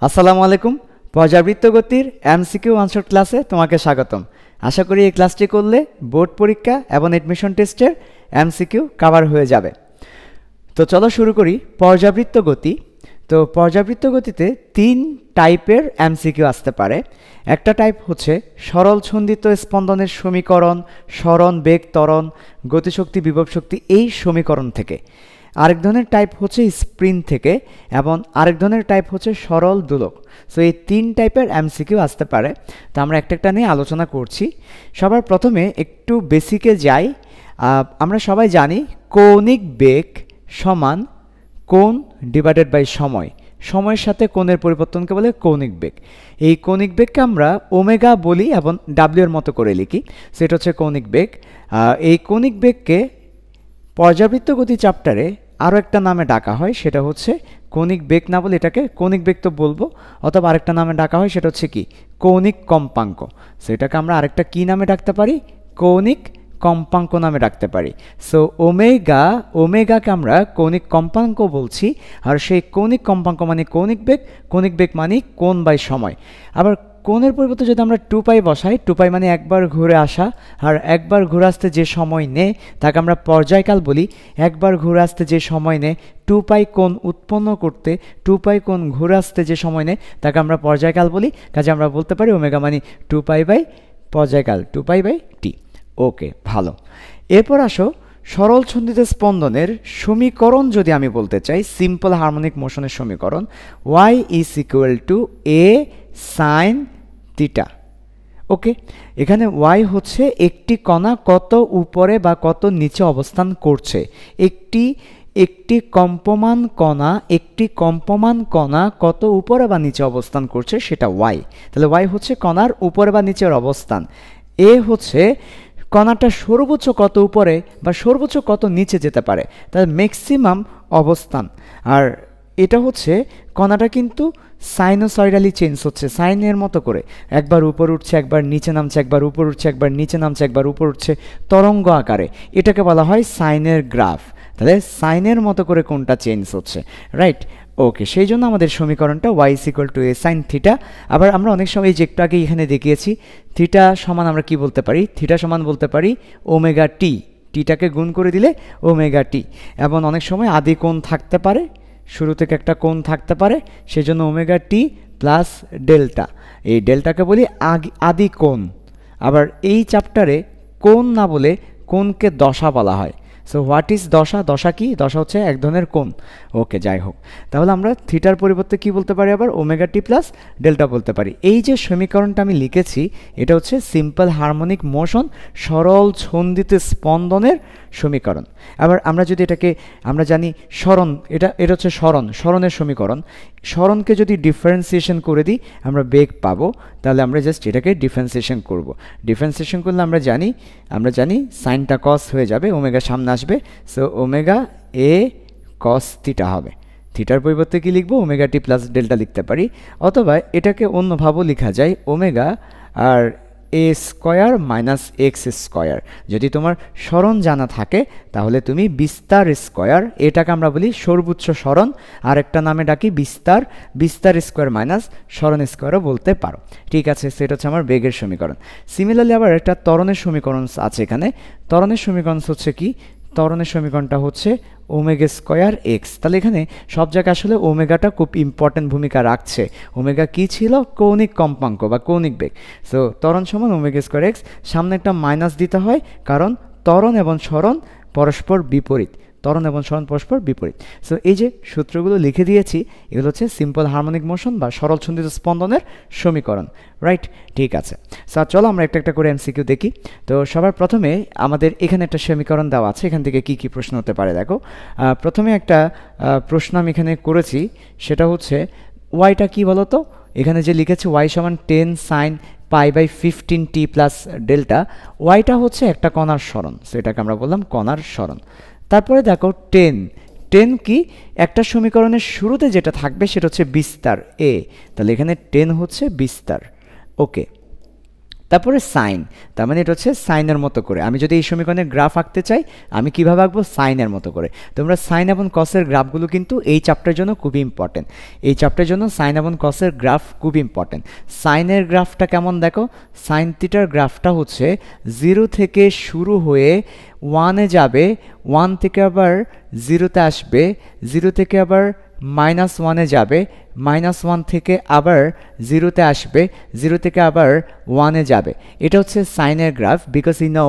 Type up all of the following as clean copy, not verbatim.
আসসালামু আলাইকুম। পর্যাবৃত্ত গতির এমসিকিউ আনসার ক্লাসে তোমাকে স্বাগতম। আশা করি এই ক্লাসটি করলে বোর্ড পরীক্ষা এবং এডমিশন টেস্টের এমসিকিউ কভার হয়ে যাবে। তো চলো শুরু করি। পর্যাবৃত্ত গতি। তো পর্যাবৃত্ত গতিতে তিন টাইপের এমসিকিউ আসতে পারে। একটা টাইপ হচ্ছে সরল ছন্দিত স্পন্দনের সমীকরণ, সরণ বেগ ত্বরণ, গতিশক্তি বিভব শক্তি, এই সমীকরণ থেকে। আরেক ধরনের টাইপ হচ্ছে স্প্রিন থেকে, এবং আরেক ধরনের টাইপ হচ্ছে সরল দোলক। সো এই তিন টাইপের এমসিকিউ আসতে পারে। তো আমরা একটা একটা নিয়ে আলোচনা করছি। সবার প্রথমে একটু বেসিকে যাই। আমরা সবাই জানি কৌণিক বেগ সমান কোণ ডিভাইডেড বাই সময়। সময়ের সাথে কোণের পরিবর্তনকে বলে কৌণিক বেগ। এই কৌণিক বেগকে আমরা ওমেগা বলি এবং ডাব্লিউ এর মতো করে লিখি। সেটা হচ্ছে কৌণিক বেগ। এই কৌণিক বেগকে পর্যাবৃত্ত গতি চ্যাপ্টারে আরও একটা নামে ডাকা হয়, সেটা হচ্ছে কৌণিক বেগ না বলে এটাকে কৌণিক বেগ তো বলবো, অথবা আরেকটা নামে ডাকা হয়, সেটা হচ্ছে কি কৌণিক কম্পাঙ্ক। সো এটাকে আমরা আরেকটা কি নামে ডাকতে পারি? কৌণিক কম্পাঙ্ক নামে ডাকতে পারি। সো ওমেগাকে আমরা কৌণিক কম্পাঙ্ক বলছি, আর সেই কৌণিক কম্পাঙ্ক মানে কৌণিক বেগ মানে কোণ বাই সময়। আবার কোণের পরিবর্তে যদি আমরা 2π বসাই, 2π মানে একবার ঘুরে আসা, আর একবার ঘুরে আসতে যে সময় নেয় তাকে আমরা পর্যায়কাল বলি। একবার ঘুরে আসতে যে সময় নেয় 2π কোণ উৎপন্ন করতে, 2π কোণ ঘুরে আসতে যে সময় নেয় তাকে আমরা পর্যায়কাল বলি। কাজে আমরা বলতে পারি ওমেগা মানে 2π বাই পর্যায়কাল, 2π বাই টি। ওকে, ভালো। এরপর আসো সরল ছন্দিত স্পন্দনের সমীকরণ যদি আমি বলতে চাই, সিম্পল হারমোনিক মোশনের সমীকরণ, y is equal to a sine theta. Okay, এখানে y হচ্ছে একটি কণা কত উপরে বা কত নিচে অবস্থান করছে। একটি কম্পমান কণা কত উপরে বা নিচে অবস্থান করছে সেটা y। তাহলে y হচ্ছে কণার উপরে বা নিচের অবস্থান। a হচ্ছে কণাটা সর্বোচ্চ কত উপরে বা সর্বোচ্চ কত নিচে যেতে পারে, তাহলে ম্যাক্সিমাম অবস্থান। আর এটা হচ্ছে কণাটা কিন্তু সাইনোসয়েডালি চেঞ্জ হচ্ছে, সাইনের মতো করে, একবার উপর উঠছে একবার নিচে নামছে, একবার উপর উঠছে একবার নিচে নামছে, একবার উপর উঠছে, তরঙ্গ আকারে। এটাকে বলা হয় সাইনের গ্রাফ। তাহলে সাইনের মতো করে কোনটা চেঞ্জ হচ্ছে, রাইট? ওকে, সেই জন্য আমাদের সমীকরণটা y is equal to a sine theta. আবার আমরা অনেক সময় যে একটু আগে এখানে দেখিয়েছি, থিটা সমান আমরা কি বলতে পারি? থিটা সমান বলতে পারি ওমেগা টি। টিটাকে গুণ করে দিলে ওমেগা টি। এবং অনেক সময় আদি কোণ থাকতে পারে, শুরু থেকে একটা কোণ থাকতে পারে, সেই জন্য ওমেগা টি প্লাস ডেল্টা। এই ডেল্টাকে বলি আদি কোণ। আবার এই চ্যাপ্টারে কোণ না বলে কোণকে দশা বলা হয়। সো হোয়াট ইজ দশা? দশা কি? দশা হচ্ছে এক ধরনের কোণ। ওকে, যাই হোক, তাহলে আমরা থিটার পরিবর্তে কি বলতে পারি? আবার ওমেগা টি প্লাস ডেল্টা বলতে পারি। এই যে সমীকরণটা আমি লিখেছি, এটা হচ্ছে সিম্পল হারমোনিক মোশন, সরল ছন্দিত স্পন্দনের সমীকরণ। আবার আমরা যদি এটাকে আমরা জানি সরণ, এটা হচ্ছে সরণের সমীকরণ। সরণকে যদি ডিফারেন্সিয়েশন করে দিই আমরা বেগ পাবো, তাহলে আমরা জাস্ট এটাকে ডিফারেন্সিয়েশন করব। ডিফারেন্সিয়েশন করলে আমরা জানি সাইনটা কস হয়ে যাবে, ওমেগা সামনে আসবে। সো ওমেগা এ কস থিটা হবে। থিটার পরিবর্তে কি লিখবো? ওমেগা টি প্লাস ডেল্টা লিখতে পারি, অথবা এটাকে অন্যভাবেও লেখা যায়, ওমেগা আর এ স্কোয়ার মাইনাস এক্স স্কোয়ার। যদি তোমার সরণ জানা থাকে তাহলে তুমি বিস্তার স্কোয়ার, এটাকে আমরা বলি সর্বোচ্চ সরণ, আর একটা নামে ডাকি বিস্তার স্কোয়ার মাইনাস সরণ স্কোয়ারও বলতে পারো। ঠিক আছে, সেটা হচ্ছে আমার বেগের সমীকরণ। সিমিলারলি আবার একটা ত্বরণের সমীকরণ আছে এখানে। ত্বরণের সমীকরণ হচ্ছে কি? ত্বরণের সমীকরণটা হচ্ছে ওমেগা স্কোয়ার এক্স। তাহলে এখানে সব জায়গায় আসলে ওমেগাটা খুব ইম্পর্টেন্ট ভূমিকা রাখছে। ওমেগা কি ছিল? কৌণিক কম্পাঙ্ক বা কৌণিক বেগ। সো ত্বরণ সমান ওমেগা স্কোয়ার এক্স, সামনে একটা মাইনাস দিতে হয়, কারণ ত্বরণ এবং সরণ পরস্পর বিপরীত। সো এই যে সূত্রগুলো লিখে দিয়েছি, এগুলো হচ্ছে সিম্পল হারমোনিক মোশন বা সরল ছন্দিত স্পন্দনের সমীকরণ, রাইট? ঠিক আছে, স্যার চলো আমরা একটা একটা করে এমসিকিউ দেখি। তো সবার প্রথমে আমাদের এখানে একটা সমীকরণ দেওয়া আছে, এখান থেকে কি কি প্রশ্ন হতে পারে দেখো। প্রথমে একটা প্রশ্ন আমি এখানে করেছি, সেটা হচ্ছে ওয়াইটা কি বলো তো? এখানে যে লিখেছে ওয়াই সমান 10 sine pi by 15t plus delta, ওয়াইটা হচ্ছে একটা কণার সরণ। সো এটাকে আমরা বললাম কণার সরণ। তারপরে দেখো 10 কি? একটা সমীকরণের শুরুতে যেটা থাকবে সেটা হচ্ছে বিস্তার এ, তাহলে এখানে 10 হচ্ছে বিস্তার। ওকে, তারপরে সাইন, তার মানে এটা হচ্ছে সাইনের মতো করে। আমি যদি এই সমীকরণের গ্রাফ আঁকতে চাই আমি কিভাবে আঁকবো, সাইনের মতো করে। তোমরা সাইন এবং কসের গ্রাফগুলো কিন্তু এই চ্যাপ্টারের জন্য খুবই ইম্পর্টেন্ট, এই চ্যাপ্টারের জন্য সাইন এবং কসের গ্রাফ খুব ইম্পর্টেন্ট। সাইনের গ্রাফটা কেমন দেখো, সাইন থিটার গ্রাফটা হচ্ছে 0 থেকে শুরু হয়ে 1-এ যাবে, 1 থেকে আবার 0-তে আসবে, 0 থেকে আবার -1-এ যাবে, -1 থেকে আবার 0-তে আসবে, 0 থেকে আবার 1-এ যাবে। এটা হচ্ছে সাইনের গ্রাফ, বিকজ ইউ নো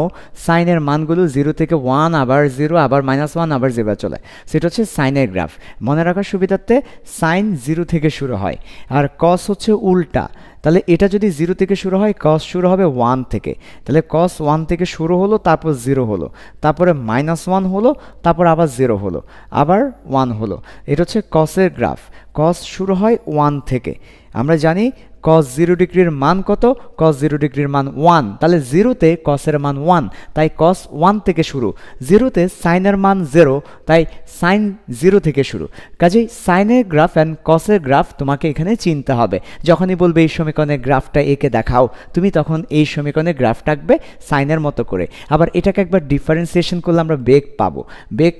সাইনের মানগুলো 0 থেকে 1 আবার 0 আবার -1 আবার 0 চলে, সেটা হচ্ছে সাইনের গ্রাফ। মনে রাখার সুবিধার্থে সাইন 0 থেকে শুরু হয়, আর কস হচ্ছে উল্টা। তাহলে এটা যদি 0 থেকে শুরু হয়, কস শুরু হবে 1 থেকে। তাহলে কস 1 থেকে শুরু হলো, তারপর 0 হলো, তারপরে -1 হলো, তারপর আবার 0 হলো, আবার 1 হলো। এটা হচ্ছে কসের গ্রাফ। কস শুরু হয় 1 থেকে। আমরা জানি cos 0 ডিগ্রির মান কত, cos 0 ডিগ্রির মান 1। তাহলে 0-তে কসের মান 1, তাই cos 1 থেকে শুরু। 0-তে সাইনের মান 0, তাই সাইন 0 থেকে শুরু। কাজেই সাইনের গ্রাফ অ্যান্ড কসের গ্রাফ তোমাকে এখানে চিনতে হবে। যখনই বলবে এই সমীকরণের গ্রাফটা এঁকে দেখাও, তুমি তখন এই সমীকরণের গ্রাফটা আঁকবে সাইনের মতো করে। আবার এটাকে একবার ডিফারেন্সিয়েশন করলে আমরা বেগ পাবো, বেগ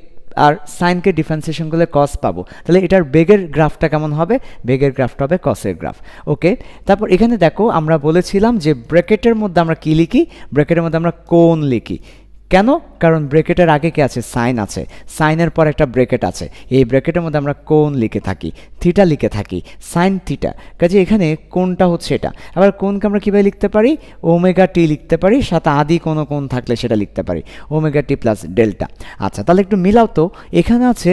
আর সাইনকে ডিফারেন্সিয়েশন করলে কস পাবো। তাহলে এটার বেগের গ্রাফটা কেমন হবে, বেগের গ্রাফটা হবে কসের গ্রাফ। ওকে, তারপর এখানে দেখো আমরা বলেছিলাম যে ব্র্যাকেটের মধ্যে আমরা কি লিখি, ব্র্যাকেটের মধ্যে আমরা কোণ লিখি। কেন, কারণ ব্র্যাকেটের আগে কি আছে, সাইন আছে, সাইনের পর একটা ব্র্যাকেট আছে, এই ব্র্যাকেটের মধ্যে আমরা কোণ লিখে থাকি, থিটা লিখে থাকি, সাইন থিটা। কাজে এখানে কোণটা হচ্ছে এটা। আবার কোণকে আমরা কীভাবে লিখতে পারি, ওমেগা টি লিখতে পারি, সাথে আদি কোনো কোণ থাকলে সেটা লিখতে পারি, ওমেগা টি প্লাস ডেল্টা। আচ্ছা, তাহলে একটু মিলাও তো, এখানে আছে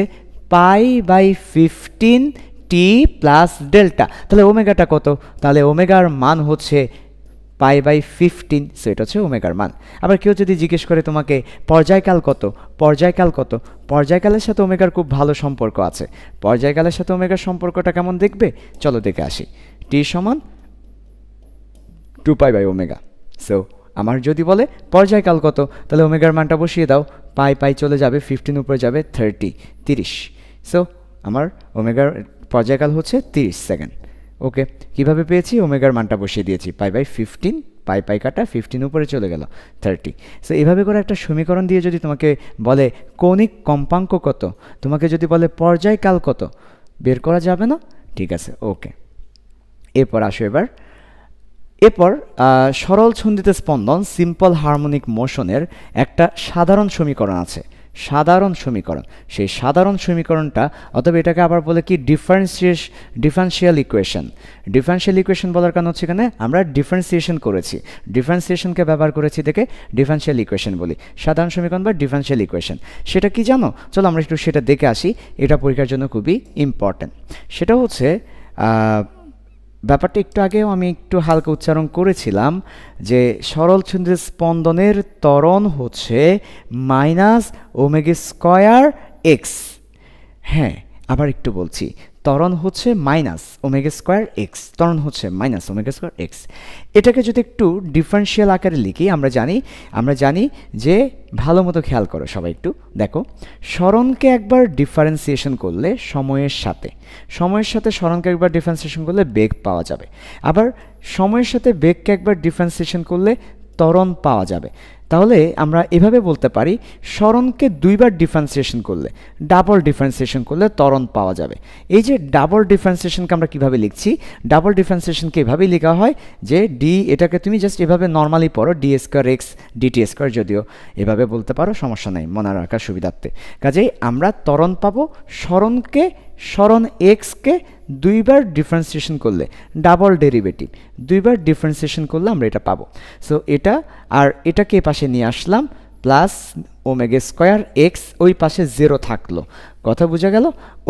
π/15 টি প্লাস ডেল্টা। তাহলে ওমেগাটা কত, তাহলে ওমেগার মান হচ্ছে π/15, সো এটা হচ্ছে ওমেগার মান। আবার কেউ যদি জিজ্ঞেস করে তোমাকে পর্যায়কাল কত, পর্যায়কাল কত, পর্যায়কালের সাথে ওমেগার খুব ভালো সম্পর্ক আছে। পর্যায়কালের সাথে ওমেগার সম্পর্কটা কেমন দেখবে, চলো দেখে আসি। টি সমান 2π/ওমেগা। সো আমার যদি বলে পর্যায়কাল কত, তাহলে ওমেগার মানটা বসিয়ে দাও, পাই চলে যাবে, 15 উপরে যাবে 30। সো আমার ওমেগার পর্যায়কাল হচ্ছে 30 সেকেন্ড। ওকে, কিভাবে পেয়েছি, ওমেগার মানটা বসিয়ে দিয়েছি, π/15, পাই কাটা 15 উপরে চলে গেল 30। সো এভাবে করে একটা সমীকরণ দিয়ে যদি তোমাকে বলে কৌণিক কম্পাঙ্ক কত, তোমাকে যদি বলে পর্যায়কাল কত, বের করা যাবে না? ঠিক আছে, ওকে। এরপর আসো, এরপর সরল ছন্দিত স্পন্দন, সিম্পল হারমোনিক মোশনের একটা সাধারণ সমীকরণ আছে, সাধারণ সমীকরণ। সেই সাধারণ সমীকরণটা, অথবা এটাকে আবার বলে কি, ডিফারেন্সিয়াল ইকুয়েশন। ডিফারেন্সিয়াল ইকুয়েশন বলার কারণ হচ্ছে এখানে আমরা ডিফারেন্সিয়েশন করেছি, ডিফারেন্সিয়েশনকে ব্যবহার করেছি দেখে ডিফারেন্সিয়াল ইকুয়েশন বলি, সাধারণ সমীকরণ বা ডিফারেন্সিয়াল ইকুয়েশন। সেটা কি জানো, চলো আমরা একটু সেটা দেখে আসি, এটা পরীক্ষার জন্য খুবই ইম্পর্ট্যান্ট। সেটা হচ্ছে ব্যাপারটা একটু আগেও আমি একটু হালকা উচ্চারণ করেছিলাম যে সরল ছন্দের স্পন্দনের ত্বরণ হচ্ছে -ω²x। হ্যাঁ, আবার একটু বলছি, ত্বরণ হচ্ছে -ω²x, ত্বরণ হচ্ছে -ω²x। এটাকে যদি একটু ডিফারেন্সিয়াল আকারে লিখি, আমরা জানি যে, ভালো মতো খেয়াল করো সবাই, একটু দেখো, সরণকে একবার ডিফারেন্সিয়েশন করলে সময়ের সাথে সরণকে একবার ডিফারেন্সিয়েশন করলে বেগ পাওয়া যাবে, আবার সময়ের সাথে বেগকে একবার ডিফারেন্সিয়েশন করলে ত্বরণ পাওয়া যাবে। তাহলে আমরা এভাবে বলতে পারি, সরণকে দুইবার ডিফারেন্সিয়েশন করলে, ডাবল ডিফারেন্সিয়েশন করলে ত্বরণ পাওয়া যাবে। এই যে ডাবল ডিফারেন্সিয়েশনকে আমরা কিভাবে লিখছি, ডাবল ডিফারেন্সিয়েশনকে এভাবেই লেখা হয় যে ডি, এটাকে তুমি জাস্ট এভাবে নর্মালি পড়ো, d²x dt², যদিও এভাবে বলতে পারো, সমস্যা নাই মনে রাখার সুবিধার্থে। কাজেই আমরা ত্বরণ পাবো সরণ এক্সকে দুইবার ডিফারেন্সিয়েশন করলে, ডাবল ডেরিভেটিভ দুইবার ডিফারেন্সিয়েশন করলে আমরা এটা পাবো। সো এটা আর এটাকে পাশে নিয়ে আসলাম, প্লাস ω²x, ওই পাশে 0 থাকলো। কথা বোঝা গেল?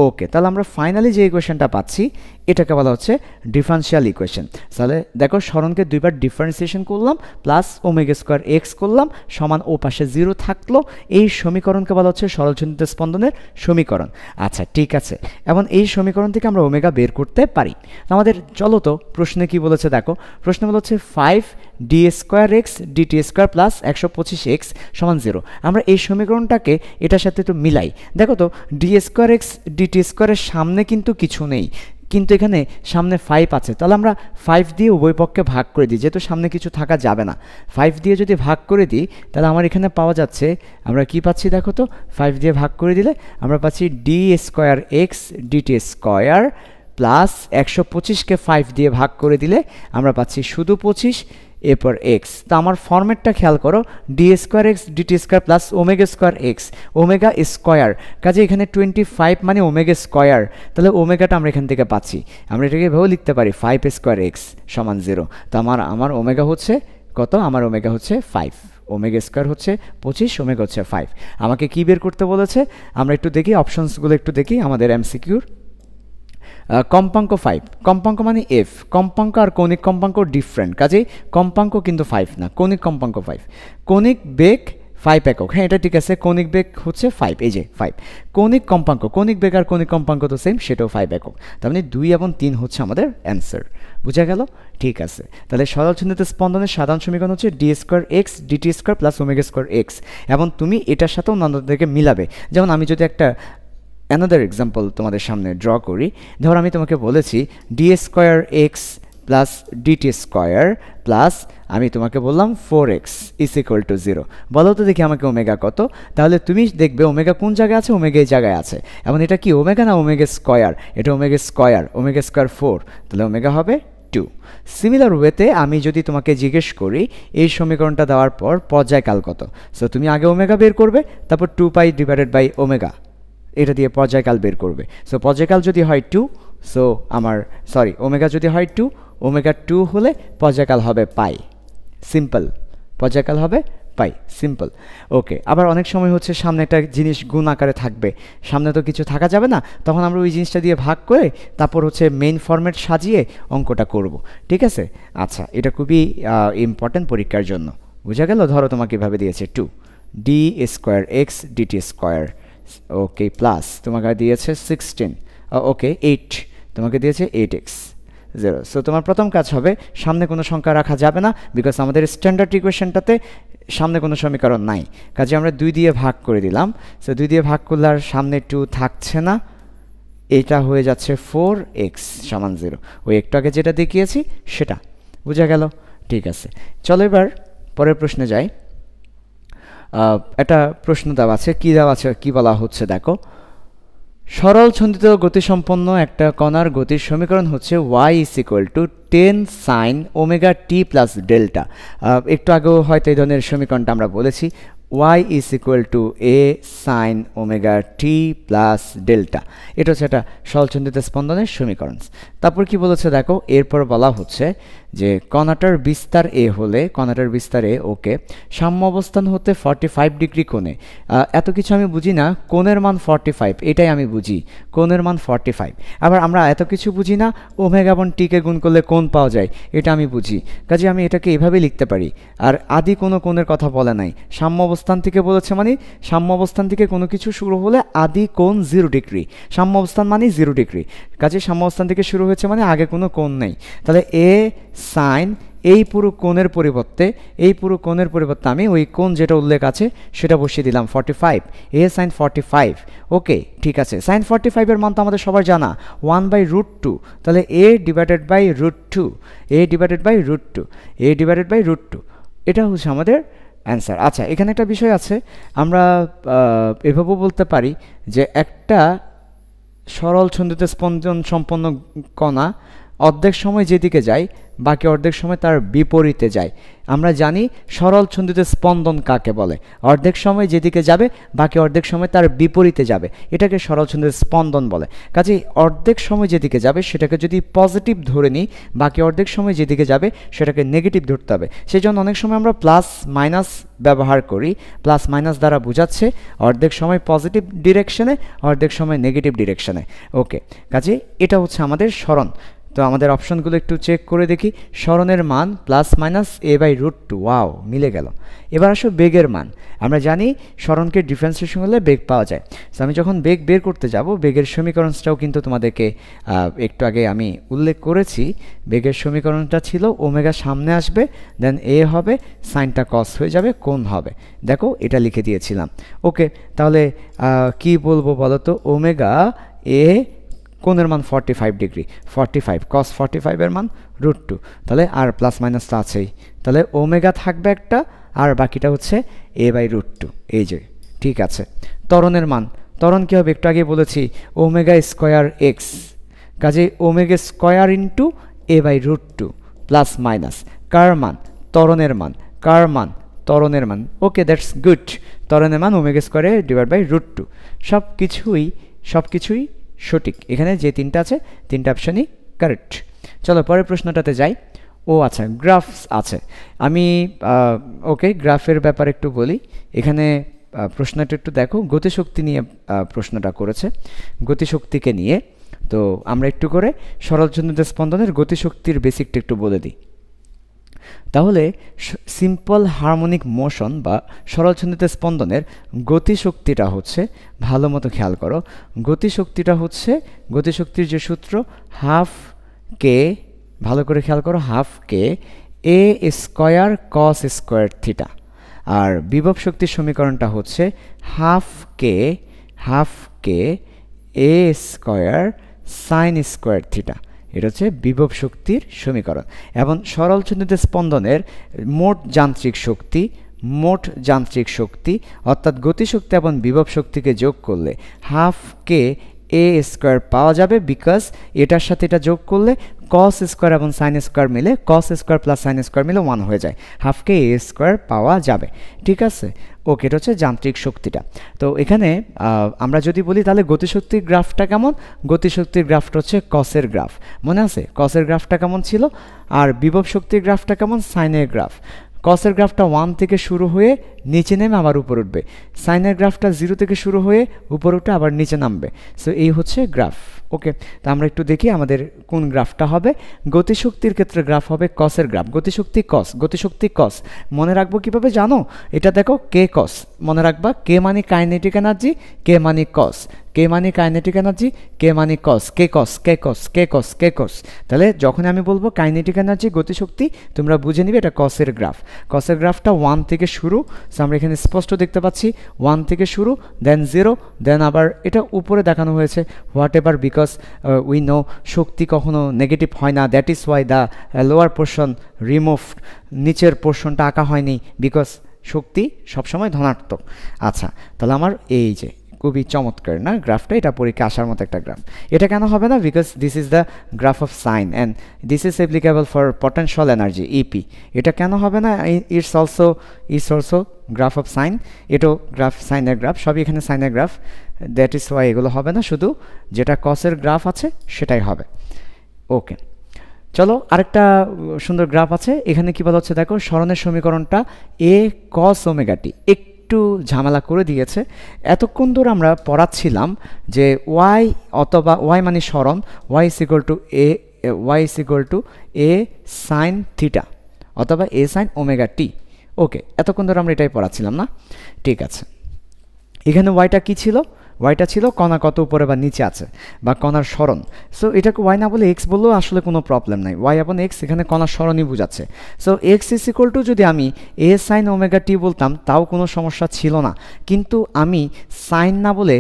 ওকে, তাহলে আমরা ফাইনালি যে ইকুয়েশনটা পাচ্ছি এটাকে বলা হচ্ছে ডিফারেন্সিয়াল ইকুয়েশন। তাহলে দেখো, সরণকে দুইবার ডিফারেন্সিয়েশন করলাম, প্লাস ω²x করলাম, সমান ও পাশে 0 থাকলো। এই সমীকরণকে বলা হচ্ছে সরল ছন্দিত স্পন্দনের সমীকরণ। আচ্ছা, ঠিক আছে, এখন এই সমীকরণ থেকে আমরা ওমেগা বের করতে পারি। আমাদের চলো তো প্রশ্নে কি বলেছে দেখো, প্রশ্নে বলা হচ্ছে 5d²x dt² প্লাস 125x সমান 0। আমরা এই সমীকরণটাকে এটার সাথে একটু মিলাই, দেখো তো d²x dt² এর সামনে কিন্তু কিছু নেই, কিন্তু এখানে সামনে 5 আছে, তাহলে আমরা 5 দিয়ে উভয় পক্ষে ভাগ করে দিই, যেহেতু সামনে কিছু থাকা যাবে না। 5 দিয়ে যদি ভাগ করে দিই তাহলে আমার এখানে পাওয়া যাচ্ছে, আমরা কি পাচ্ছি দেখো তো, 5 দিয়ে ভাগ করে দিলে আমরা পাচ্ছি d square x DT square plus 125কে 5 দিয়ে ভাগ করে দিলে আমরা পাচ্ছি শুধু 25 এরপর এক্স। তো আমার ফরম্যাটটা খেয়াল করো, D square x DT square plus omega square X, omega square, কাজে এখানে 25 মানে ওমেগা স্কোয়ার, তাহলে ওমেগাটা আমরা এখান থেকে পাচ্ছি। আমরা এটাকে এভাবেও লিখতে পারি 5 স্কোয়ার এক্স সমান 0। তো আমার ওমেগা হচ্ছে কত, আমার ওমেগা হচ্ছে 5, ওমেগা স্কোয়ার হচ্ছে 25, ওমেগা হচ্ছে 5। আমাকে কি বের করতে বলেছে আমরা একটু দেখি, অপশনসগুলো একটু দেখি আমাদের এমসিকিউর। কম্পাঙ্ক 5, কম্পাঙ্ক মানে এফ, কম্পাঙ্ক আর কৌণিক কম্পাঙ্ক ডিফারেন্ট, কাজেই কম্পাঙ্ক কিন্তু 5 না, কৌণিক কম্পাঙ্ক 5। কৌণিক বেগ 5 একক, হ্যাঁ এটা ঠিক আছে, কৌণিক বেগ হচ্ছে 5, এই যে 5। কৌণিক কম্পাঙ্ক, কৌণিক বেগ আর কৌণিক কম্পাঙ্ক তো সেম, সেটাও 5 একক, তার মানে 2 এবং 3 হচ্ছে আমাদের অ্যান্সার। বুঝা গেল? ঠিক আছে, তাহলে সরল চিহ্নিত স্পন্দনের সাধারণ সমীকরণ হচ্ছে D square x DT square plus omega square X, এবং তুমি এটার সাথে অন্যান্যদেরকে মিলাবে। যেমন আমি যদি একটা অ্যানাদার এক্সাম্পল তোমাদের সামনে ড্র করি, ধর আমি তোমাকে বলেছি D square X plus DT square plus আমি তোমাকে বললাম 4x ইজ ইকুয়াল টু 0। বলো তো দেখি আমাকে ওমেগা কত, তাহলে তুমি দেখবে ওমেগা কোন জায়গায় আছে, ওমেগা এই জায়গায় আছে, এবং এটা কি ওমেগা না ওমেগা স্কোয়ার, এটা ওমেগা স্কোয়ার, ওমেগা স্কোয়ার 4, তাহলে ওমেগা হবে 2। সিমিলার ওয়েতে আমি যদি তোমাকে জিজ্ঞেস করি এই সমীকরণটা দেওয়ার পর পর্যায়কাল কত, সো তুমি আগে ওমেগা বের করবে, তারপর 2π ডিভাইডেড বাই ওমেগা, এটা দিয়ে পর্যায়কাল বের করবে। সো পর্যায়কাল যদি হয় 2, সো আমার ওমেগা যদি হয় 2, ওমেগা 2 হলে পর্যায়কাল হবে পাই, সিম্পল, পর্যায়কাল হবে পাই, সিম্পল। ওকে, আবার অনেক সময় হচ্ছে সামনে একটা জিনিস গুণ আকারে থাকবে, সামনে তো কিছু থাকা যাবে না, তখন আমরা ওই জিনিসটা দিয়ে ভাগ করে তারপর হচ্ছে মেইন ফরম্যাট সাজিয়ে অঙ্কটা করব, ঠিক আছে? আচ্ছা, এটা খুবই ইম্পর্টেন্ট পরীক্ষার জন্য। বুঝা গেল? ধরো তোমাকে এভাবে দিয়েছে 2 d square x DT square, okay, plus তোমাকে দিয়েছে 16, ওকে 8, তোমাকে দিয়েছে 8x 0। সো তোমার প্রথম কাজ হবে, সামনে কোনো সংখ্যা রাখা যাবে না, বিকজ আমাদের স্ট্যান্ডার্ড ইকুয়েশনটাতে সামনে কোনো সমীকরণ নাই, কাজে আমরা 2 দিয়ে ভাগ করে দিলাম। সো 2 দিয়ে ভাগ করলে আর সামনে 2 থাকছে না, এটা হয়ে যাচ্ছে 4x সমান 0, ওই একটু আগে যেটা দেখিয়েছি সেটা। বুঝা গেল? ঠিক আছে, চলো এবার পরের প্রশ্নে যাই। একটা প্রশ্ন দেওয়া আছে, কি দেওয়া আছে, কি বলা হচ্ছে দেখো, সরল ছন্দিত গতিসম্পন্ন একটা কণার গতির সমীকরণ হচ্ছে y is equal two 10 sine omega t plus delta. একটু আগেও হয়তো এই ধরনের সমীকরণটা আমরা বলেছি, y is equal to a sine omega t plus delta, এটা হচ্ছে একটা সরল ছন্দিত স্পন্দনের সমীকরণ। তারপর কি বলেছে দেখো, এরপর বলা হচ্ছে যে কণাটার বিস্তার এ হলে, কণাটার বিস্তার এ, ওকে, সাম্য অবস্থান হতে 45 ডিগ্রি কোণে। এত কিছু আমি বুঝি না, কোণের মান 45 এটাই আমি বুঝি, কোণের মান 45। আবার আমরা এত কিছু বুঝি না, ওমেগা এবং টিকে গুণ করলে কোণ পাওয়া যায়, এটা আমি বুঝি, কাজে আমি এটাকে এভাবে লিখতে পারি। আর আদি কোনো কোণের কথা বলে নাই, সাম্য অবস্থান থেকে বলেছে, মানে সাম্য অবস্থান থেকে কোনো কিছু শুরু হলে আদি কোণ 0 ডিগ্রি, সাম্য অবস্থান মানে 0 ডিগ্রি, কাজে সাম্য অবস্থান থেকে শুরু হয়েছে মানে আগে কোনো কোণ নেই। তাহলে এ সাইন এই পুরো কোণের পরিবর্তে, আমি ওই কোণ যেটা উল্লেখ আছে সেটা বসিয়ে দিলাম 45, এ সাইন 45। ওকে, ঠিক আছে, সাইন 45 এর মান তো আমাদের সবার জানা 1/√2, তাহলে a divided by √2, a divided by √2, a divided by √2, এটা হচ্ছে আমাদের অ্যান্সার। আচ্ছা, এখানে একটা বিষয় আছে, আমরা এভাবেও বলতে পারি যে একটা সরল ছন্দিত স্পন্দন সম্পন্ন কণা অর্ধেক সময় যেদিকে যায় বাকি অর্ধেক সময় তার বিপরীতে যায়। আমরা জানি সরল ছন্দিত স্পন্দন কাকে বলে, অর্ধেক সময় যেদিকে যাবে বাকি অর্ধেক সময় তার বিপরীতে যাবে, এটাকে সরল ছন্দিত স্পন্দন বলে। কাজেই অর্ধেক সময় যেদিকে যাবে সেটাকে যদি পজিটিভ ধরে নিই, বাকি অর্ধেক সময় যেদিকে যাবে সেটাকে নেগেটিভ ধরতে হবে। সেই জন্য অনেক সময় আমরা প্লাস মাইনাস ব্যবহার করি, প্লাস মাইনাস দ্বারা বোঝাচ্ছে অর্ধেক সময় পজিটিভ ডিরেকশনে, অর্ধেক সময় নেগেটিভ ডিরেকশনে। ওকে, কাজেই এটা হচ্ছে আমাদের সরণ। তো আমাদের অপশনগুলো একটু চেক করে দেখি, সরণের মান প্লাস মাইনাস a/√2, ওয়াও, মিলে গেল। এবার আসো বেগের মান, আমরা জানি সরণকে ডিফারেন্সিয়েশন হলে বেগ পাওয়া যায়। তো আমি যখন বেগ বের করতে যাব, বেগের সমীকরণটাও কিন্তু তোমাদেরকে একটু আগে আমি উল্লেখ করেছি। বেগের সমীকরণটা ছিল ওমেগা সামনে আসবে, দেন এ হবে, সাইনটা কস হয়ে যাবে, কোণ হবে, দেখো এটা লিখে দিয়েছিলাম। ওকে, তাহলে কি বলবো বলো তো, ওমেগা এ কোণের মান 45 ডিগ্রি, 45 cos 45 এর মান √2, তাহলে আর প্লাস মাইনাস তো আছেই, তাহলে ওমেগা থাকবে একটা আর বাকিটা হচ্ছে a/√2। এই যে ঠিক আছে। ত্বরণের মান, ত্বরণ কী হবে একটু আগে বলেছি ওমেগা স্কোয়ার এক্স, কাজে omega square into a/√2 plus minus কার মান, ত্বরণের মান, কার মান, ত্বরণের মান। ওকে, দ্যাটস গুড। ত্বরণের মান ওমেগা স্কোয়ারে /√2, সব কিছুই সঠিক। এখানে যে তিনটা আছে তিনটা অপশনই কারেক্ট। চলো পরের প্রশ্নটাতে যাই। ও আচ্ছা, গ্রাফস আছে। আমি ওকে গ্রাফের ব্যাপারে একটু বলি। এখানে প্রশ্নটা একটু দেখো, গতিশক্তি নিয়ে প্রশ্নটা করেছে, গতিশক্তিকে নিয়ে। তো আমরা একটু করে সরলচন্দ্রিত স্পন্দনের গতিশক্তির বেসিকটা একটু বলে দিই। তাহলে সিম্পল হারমোনিক মোশন বা সরলচন্দ্রিত স্পন্দনের গতিশক্তিটা হচ্ছে, ভালো মতো খেয়াল করো, গতিশক্তিটা হচ্ছে, গতিশক্তির যে সূত্র হাফ কে, ভালো করে খেয়াল করো, হাফ কে এ স্কোয়ার কস স্কোয়ার থিটা। আর বিভব শক্তির সমীকরণটা হচ্ছে হাফ কে এ স্কোয়ার সাইন স্কোয়ার থিটা। এটা হচ্ছে বিভব শক্তির সমীকরণ। এবং সরলচন্দ্রিত স্পন্দনের মোট যান্ত্রিক শক্তি অর্থাৎ গতিশক্তি এবং বিভব শক্তিকে যোগ করলে হাফ কে এ স্কোয়ার পাওয়া যাবে, বিকজ এটার সাথে এটা যোগ করলে কস স্কোয়ার এবং সাইন স্কোয়ার মিলে, cos square plus sine square মিলে 1 হয়ে যায়, হাফ কে এ স্কোয়ার পাওয়া যাবে। ঠিক আছে, ওকে, এটা হচ্ছে যান্ত্রিক শক্তিটা। তো এখানে আমরা যদি বলি তাহলে গতিশক্তির গ্রাফটা কেমন, গতিশক্তির গ্রাফটা হচ্ছে কসের গ্রাফ, মনে আছে কসের গ্রাফটা কেমন ছিল, আর বিভব শক্তির গ্রাফটা কেমন, সাইনের গ্রাফ। কসের গ্রাফটা 1 থেকে শুরু হয়ে নিচে নেমে আবার উপর উঠবে, সাইনের গ্রাফটা 0 থেকে শুরু হয়ে উপর উঠে আবার নিচে নামবে। সো এই হচ্ছে গ্রাফ। ওকে, তা আমরা একটু দেখি আমাদের কোন গ্রাফটা হবে। গতিশক্তির ক্ষেত্রে গ্রাফ হবে কসের গ্রাফ, গতিশক্তি কস মনে রাখবো কিভাবে জানো, এটা দেখো কে কস মনে রাখবা, কে মানে কাইনেটিক এনার্জি, কে মানে কস, কে মানে কাইনেটিক এনার্জি, কে মানে কস, কে কস। তাহলে যখন আমি বলবো কাইনেটিক এনার্জি গতিশক্তি, তোমরা বুঝে নিবে এটা কসের গ্রাফ। কসের গ্রাফটা 1 থেকে শুরু, সো আমরা এখানে স্পষ্ট দেখতে পাচ্ছি 1 থেকে শুরু, দেন 0, দেন আবার এটা উপরে দেখানো হয়েছে whatever, because we know শক্তি কখনো নেগেটিভ হয় না, that is why the lower portion removed, নিচের পোর্শনটা আঁকা হয়নি, বিকজ শক্তি সবসময় ধনাত্মক। আচ্ছা, তাহলে আমার এই যে খুবই চমৎকার না গ্রাফটা, এটা পরীক্ষা আসার মতো একটা গ্রাফ। এটা কেন হবে না, because this is the graph of sine and this is applicable for potential energy EP. এটা কেন হবে না, it's also graph of sine, এটাও গ্রাফ, সাইনের গ্রাফ, সবই এখানে সাইনের গ্রাফ, দ্যাট ইজ ওয়াই এগুলো হবে না, শুধু যেটা কসের গ্রাফ আছে সেটাই হবে। ওকে, চলো আরেকটা সুন্দর গ্রাফ আছে। এখানে কি বলা হচ্ছে দেখো, সরণের সমীকরণটা এ কস ওমেগা টি একটু ঝামেলা করে দিয়েছে। এতক্ষণ ধরে আমরা পড়াচ্ছিলাম যে ওয়াই অথবা ওয়াই মানে সরণ, Y is equal to A sine theta অথবা এ সাইন ওমেগা টি। ওকে, এতক্ষণ ধরে আমরা এটাই পড়াচ্ছিলাম না, ঠিক আছে। এখানে ওয়াইটা কি ছিল, ওয়াইটা ছিল কণা কত উপরে বা নিচে আছে বা কণার সরণ। সো এটাকে ওয়াই না বলে এক্স বললেও আসলে কোনো প্রবলেম নাই, ওয়াই এবং এক্স এখানে কণার সরণই বোঝাচ্ছে। So x is equal two যদি আমি এ সাইন ওমেগা টি বলতাম তাও কোনো সমস্যা ছিল না, কিন্তু আমি সাইন না বলে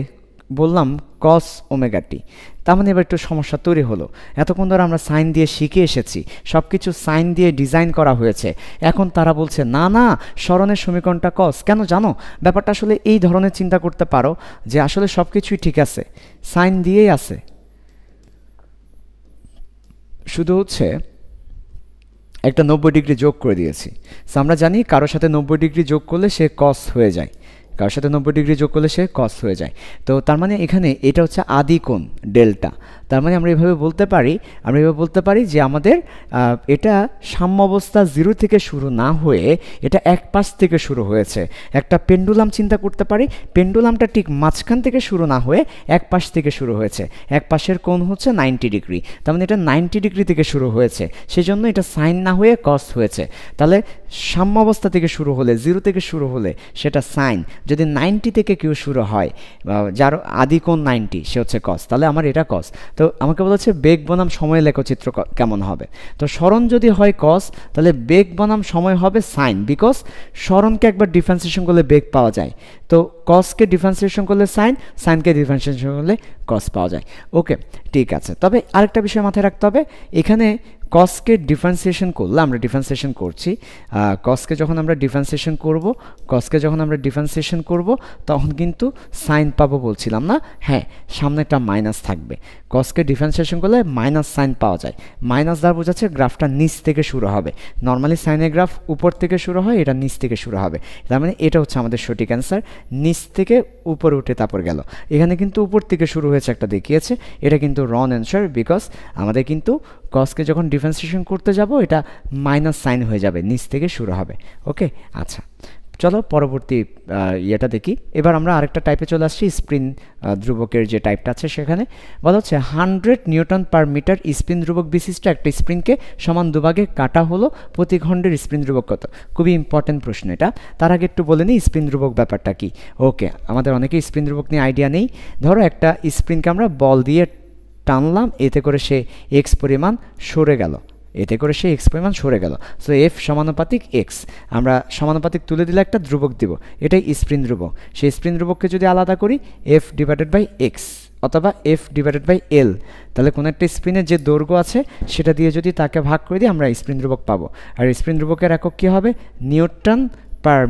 বললাম কস ওমেগা টি, তার মানে এবার একটু সমস্যা তৈরি হলো। এতক্ষণ ধরে আমরা সাইন দিয়ে শিখে এসেছি, সব কিছু সাইন দিয়ে ডিজাইন করা হয়েছে, এখন তারা বলছে না সরণের সমীকরণটা কস। কেন জানো, ব্যাপারটা আসলে এই ধরনের চিন্তা করতে পারো যে আসলে সব কিছুই ঠিক আছে, সাইন দিয়েই আছে, শুধু হচ্ছে একটা 90 ডিগ্রি যোগ করে দিয়েছি। সো আমরা জানি কারোর সাথে 90 ডিগ্রি যোগ করলে সে কস হয়ে যায়, কারোর সাথে 90 ডিগ্রি যোগ করলে সে কস হয়ে যায়। তো তার মানে এখানে এটা হচ্ছে আদি কোণ ডেল্টা, তার মানে আমরা এভাবে বলতে পারি যে আমাদের এটা সাম্য অবস্থা 0 থেকে শুরু না হয়ে এটা এক পাশ থেকে শুরু হয়েছে। একটা পেন্ডুলাম চিন্তা করতে পারি, পেন্ডুলামটা ঠিক মাঝখান থেকে শুরু না হয়ে এক পাশ থেকে শুরু হয়েছে, এক পাশের কোণ হচ্ছে 90 ডিগ্রি, তার মানে এটা 90 ডিগ্রি থেকে শুরু হয়েছে, সেজন্য এটা সাইন না হয়ে কস হয়েছে। তাহলে সাম্য অবস্থা থেকে শুরু হলে, 0 থেকে শুরু হলে সেটা সাইন, যদি 90 থেকে কেউ শুরু হয়, যার আদি কোণ 90 সে হচ্ছে কস, তাহলে আমার এটা কস। তো আমাকে বলেছে বেগ বনাম সময় লেখচিত্র কেমন হবে। তো সরণ যদি হয় কস, তাহলে বেগ বনাম সময় হবে সাইন, বিকজ সরণকে একবার ডিফারেন্সিয়েশন করলে বেগ পাওয়া যায়। তো কসকে ডিফারেন্সিয়েশন করলে সাইন, সাইনকে ডিফারেন্সিয়েশন করলে কস পাওয়া যায়। ওকে, ঠিক আছে। তবে আরেকটা বিষয় মাথায় রাখতে হবে, এখানে কসকে ডিফারেন্সিয়েশন করলে, আমরা ডিফারেন্সিয়েশন করছি, কসকে যখন আমরা ডিফারেন্সিয়েশন করব তখন কিন্তু সাইন পাবো বলছিলাম না? হ্যাঁ, সামনে একটা মাইনাস থাকবে। কসকে ডিফারেন্সিয়েশন করলে মাইনাস সাইন পাওয়া যায়। মাইনাস দ্বারা বোঝাচ্ছে গ্রাফটা নিচ থেকে শুরু হবে। নর্মালি সাইনের গ্রাফ উপর থেকে শুরু হয়, এটা নিচ থেকে শুরু হবে। তার মানে এটা হচ্ছে আমাদের সঠিক অ্যান্সার। নিচ থেকে উপরে উঠে তারপর গেল। এখানে কিন্তু উপর থেকে শুরু হয়েছে একটা দেখিয়েছে, এটা কিন্তু রং অ্যান্সার, বিকজ আমাদের কিন্তু কসকে যখন ডিফারেন্সিয়েশন করতে যাব এটা মাইনাস সাইন হয়ে যাবে, নিচ থেকে শুরু হবে। ওকে, আচ্ছা, চলো পরবর্তী ইয়েটা দেখি। এবার আমরা আরেকটা টাইপে চলে আসছি, স্প্রিন ধ্রুবকের যে টাইপটা আছে সেখানে বলা হচ্ছে 100 নিউটন পার মিটার স্প্রিন ধ্রুবক বিশিষ্ট একটা স্প্রিনকে সমান দুভাগে কাটা হলো, প্রতি খণ্ডের স্প্রিন ধ্রুবক কত? খুবই ইম্পর্টেন্ট প্রশ্ন এটা। তার আগে একটু বলে নিই স্প্রিন ধ্রুবক ব্যাপারটা কি। ওকে, আমাদের অনেকেই স্প্রিন ধ্রুবক নিয়ে আইডিয়া নেই। ধরো একটা স্প্রিনকে আমরা বল দিয়ে টানলাম, এতে করে সে এক্স পরিমাণ সরে গেল, সো এফ সমানুপাতিক এক্স, আমরা সমানুপাতিক তুলে দিলে একটা ধ্রুবক দিব, এটাই স্প্রিন ধ্রুবক। সেই স্প্রিন ধ্রুবককে যদি আলাদা করি এফ ডিভাইডেড বাই এক্স অথবা এফ ডিভাইডেড বাই এল, তাহলে কোনো একটা স্প্রিনের যে দৈর্ঘ্য আছে সেটা দিয়ে যদি তাকে ভাগ করে দিই আমরা স্প্রিন ধ্রুবক পাবো। আর স্প্রিন ধ্রুবকের একক কী হবে? নিউটন পার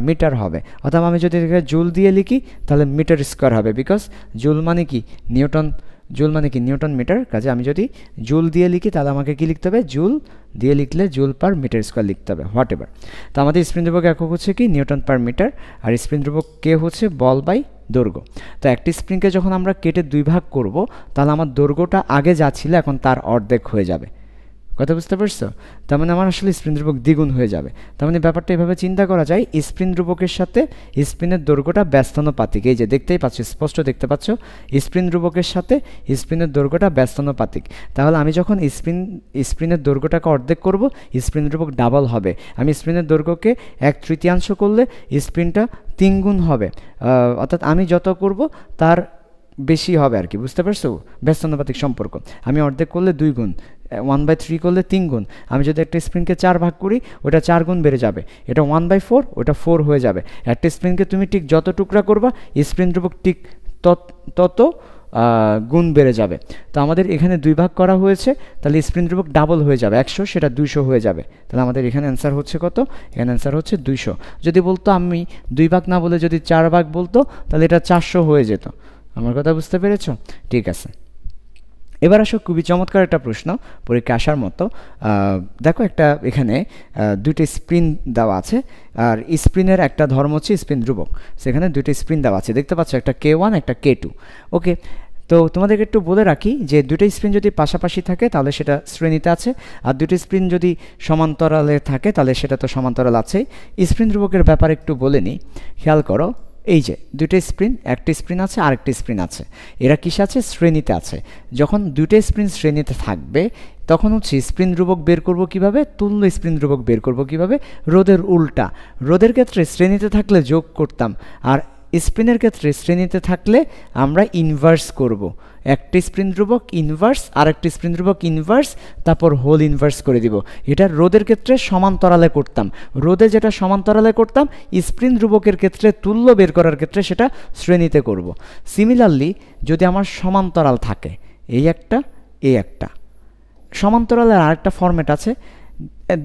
মিটার হবে। অথবা আমি যদি জুল দিয়ে লিখি তাহলে মিটার স্কোয়ার হবে, বিকজ জুল মানে কি নিউটন মিটার। কাজে আমি যদি জুল দিয়ে লিখি তাহলে আমাকে কি লিখতে হবে? জুল দিয়ে লিখলে জুল পার মিটার স্কোয়ার লিখতে হবে, হোয়াট এভার। তো আমাদের স্প্রিন ধ্রুবক একক হচ্ছে কি? Newton per metre. আর স্প্রিন ধ্রুবক কে হচ্ছে? বল বাই দৈর্ঘ্য। তো একটি স্প্রিনকে যখন আমরা কেটে দুই ভাগ করব তাহলে আমার দৈর্ঘ্যটা আগে যা ছিল এখন তার অর্ধেক হয়ে যাবে। কথা বুঝতে পারছো? তার মানে আমার আসলে স্প্রিন ধ্রুবক দ্বিগুণ হয়ে যাবে। তার মানে ব্যাপারটা এভাবে চিন্তা করা যায়, স্প্রিন ধ্রুবকের সাথে স্প্রিনের দৈর্ঘ্যটা ব্যস্তানুপাতিক। এই যে দেখতেই পাচ্ছ, স্পষ্ট দেখতে পাচ্ছ, স্প্রিন ধ্রুবকের সাথে স্প্রিনের দৈর্ঘ্যটা ব্যস্তানুপাতিক। তাহলে আমি যখন স্প্রিনের দৈর্ঘ্যটাকে অর্ধেক করব, স্প্রিন ধ্রুবক ডাবল হবে। আমি স্প্রিনের দৈর্ঘ্যকে 1/3 করলে স্প্রিনটা 3 গুণ হবে, অর্থাৎ আমি যত করব তার বেশি হবে আর কি, বুঝতে পারছো? ব্যস্তানুপাতিক সম্পর্ক। আমি অর্ধেক করলে 2 গুণ, 1/3 করলে 3 গুণ। আমি যদি একটা স্প্রিনকে 4 ভাগ করি ওটা 4 গুণ বেড়ে যাবে, এটা 1/4, ওটা 4 হয়ে যাবে। একটা স্প্রিনকে তুমি ঠিক যত টুকরা করবা স্প্রিন ধ্রুবক ঠিক তত গুণ বেড়ে যাবে। তো আমাদের এখানে 2 ভাগ করা হয়েছে, তাহলে স্প্রিন ধ্রুবক ডাবল হয়ে যাবে, 100 সেটা 200 হয়ে যাবে। তাহলে আমাদের এখানে অ্যান্সার হচ্ছে কত? এখানে অ্যান্সার হচ্ছে 200। যদি বলতো আমি 2 ভাগ না বলে যদি 4 ভাগ বলতো তাহলে এটা 400 হয়ে যেত। আমার কথা বুঝতে পেরেছো? ঠিক আছে, এবার আসো খুবই চমৎকার একটা প্রশ্ন, পরীক্ষা আসার মতো। দেখো একটা এখানে দুইটা স্প্রিন দেওয়া আছে, আর স্প্রিনের একটা ধর্ম হচ্ছে স্প্রিন ধ্রুবক। সেখানে দুইটা স্প্রিন দেওয়া আছে, দেখতে পাচ্ছ, একটা K1 একটা K2। ওকে, তো তোমাদেরকে একটু বলে রাখি যে দুইটা স্প্রিন যদি পাশাপাশি থাকে তাহলে সেটা শ্রেণীতে আছে, আর দুইটা স্প্রিন যদি সমান্তরালে থাকে তাহলে সেটা তো সমান্তরাল আছেই। স্প্রিন ধ্রুবকের ব্যাপারে একটু বলে নিই, খেয়াল করো। এই যে দুইটা স্প্রিন, একটা স্প্রিন আছে আর একটা স্প্রিন আছে, এরা কিসে আছে? শ্রেণীতে আছে। যখন দুইটা স্প্রিন শ্রেণীতে থাকবে তখন হচ্ছে স্প্রিন ধ্রুবক বের করব কিভাবে? তুল্য স্প্রিন ধ্রুবক বের করব কিভাবে? রোদের উল্টা। রোদের ক্ষেত্রে শ্রেণীতে থাকলে যোগ করতাম, আর স্প্রিনের ক্ষেত্রে শ্রেণীতে থাকলে আমরা ইনভার্স করব। একটা স্প্রিন ধ্রুবক ইনভার্স, আর একটা স্প্রিন ধ্রুবক ইনভার্স, তারপর হোল ইনভার্স করে দিব। এটা রোদের ক্ষেত্রে সমান্তরালে করতাম। রোদে যেটা সমান্তরালে করতাম, স্প্রিন ধ্রুবকের ক্ষেত্রে তুল্য বের করার ক্ষেত্রে সেটা শ্রেণীতে করব। সিমিলারলি যদি আমার সমান্তরাল থাকে, এই একটা সমান্তরালের আরেকটা ফরম্যাট আছে,